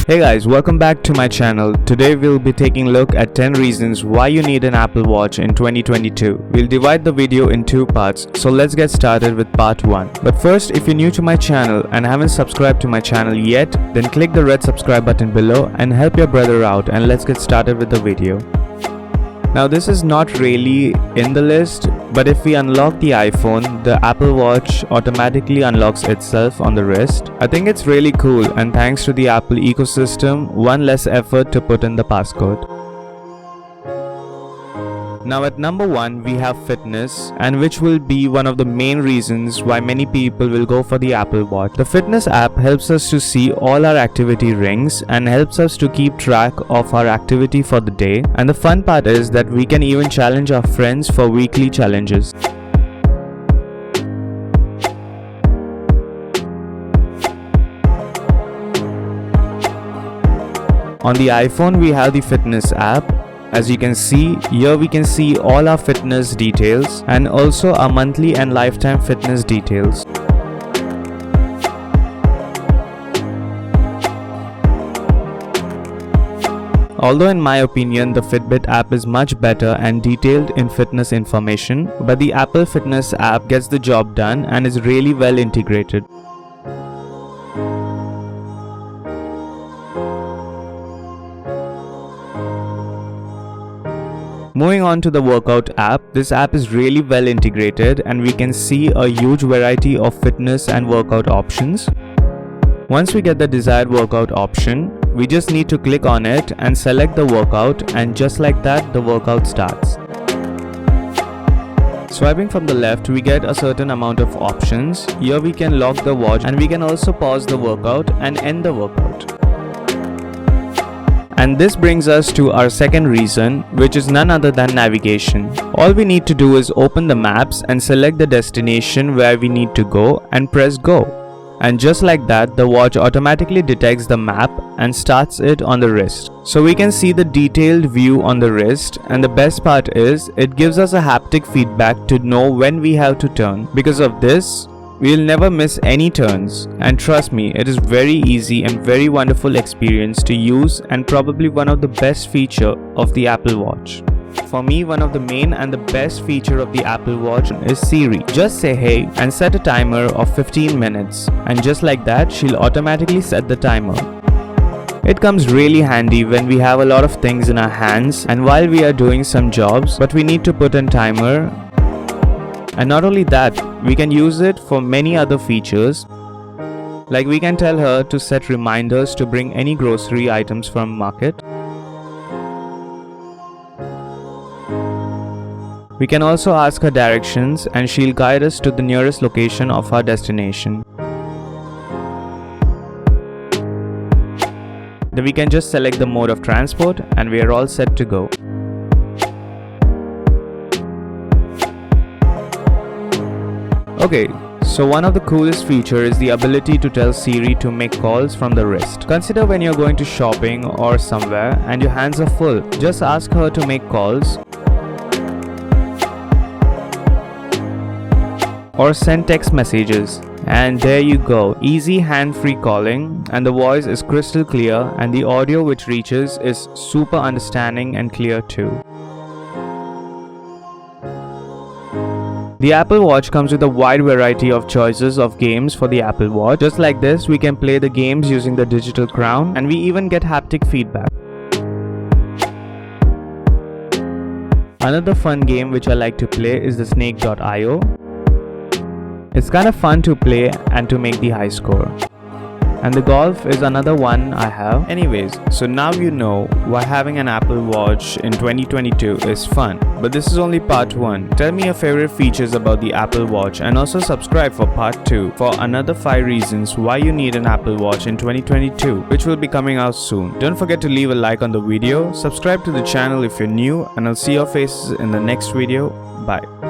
Hey guys, welcome back to my channel. Today we'll be taking a look at 10 reasons why you need an Apple Watch in 2022. We'll divide the video in 2 parts, so let's get started with part 1. But first, if you're new to my channel and haven't subscribed to my channel yet, then click the red subscribe button below and help your brother out, and let's get started with the video. Now this is not really in the list, but if we unlock the iPhone, the Apple Watch automatically unlocks itself on the wrist. I think it's really cool, and thanks to the Apple ecosystem, one less effort to put in the passcode. Now at number 1 we have fitness, and which will be one of the main reasons why many people will go for the Apple Watch. The fitness app helps us to see all our activity rings and helps us to keep track of our activity for the day, and the fun part is that we can even challenge our friends for weekly challenges. On the iPhone we have the fitness app. As you can see, here we can see all our fitness details and also our monthly and lifetime fitness details. Although in my opinion the Fitbit app is much better and detailed in fitness information, but the Apple Fitness app gets the job done and is really well integrated. Moving on to the workout app, this app is really well integrated and we can see a huge variety of fitness and workout options. Once we get the desired workout option, we just need to click on it and select the workout, and just like that the workout starts. Swiping from the left, we get a certain amount of options. Here we can lock the watch and we can also pause the workout and end the workout. And this brings us to our second reason, which is none other than navigation. All we need to do is open the maps and select the destination where we need to go and press go. And just like that, the watch automatically detects the map and starts it on the wrist. So we can see the detailed view on the wrist, and the best part is it gives us a haptic feedback to know when we have to turn. Because of this, we'll never miss any turns, and trust me, it is very easy and very wonderful experience to use, and probably one of the best feature of the Apple Watch. For me, one of the main and the best feature of the Apple Watch is Siri. Just say hey and set a timer of 15 minutes, and just like that she'll automatically set the timer. It comes really handy when we have a lot of things in our hands and while we are doing some jobs, but we need to put in timer. And not only that, we can use it for many other features, like we can tell her to set reminders to bring any grocery items from market. We can also ask her directions and she'll guide us to the nearest location of our destination. Then we can just select the mode of transport and we are all set to go. Okay, so one of the coolest features is the ability to tell Siri to make calls from the wrist. Consider when you're going to shopping or somewhere and your hands are full. Just ask her to make calls or send text messages. And there you go, easy hand-free calling, and the voice is crystal clear and the audio which reaches is super understanding and clear too. The Apple Watch comes with a wide variety of choices of games for the Apple Watch. Just like this, we can play the games using the digital crown, and we even get haptic feedback. Another fun game which I like to play is the Snake.io. It's kind of fun to play and to make the high score. And the golf is another one I have. Anyways, so now you know why having an Apple Watch in 2022 is fun. But this is only part 1. Tell me your favorite features about the Apple Watch and also subscribe for part 2 for another 5 reasons why you need an Apple Watch in 2022, which will be coming out soon. Don't forget to leave a like on the video, subscribe to the channel if you're new, and I'll see your faces in the next video. Bye.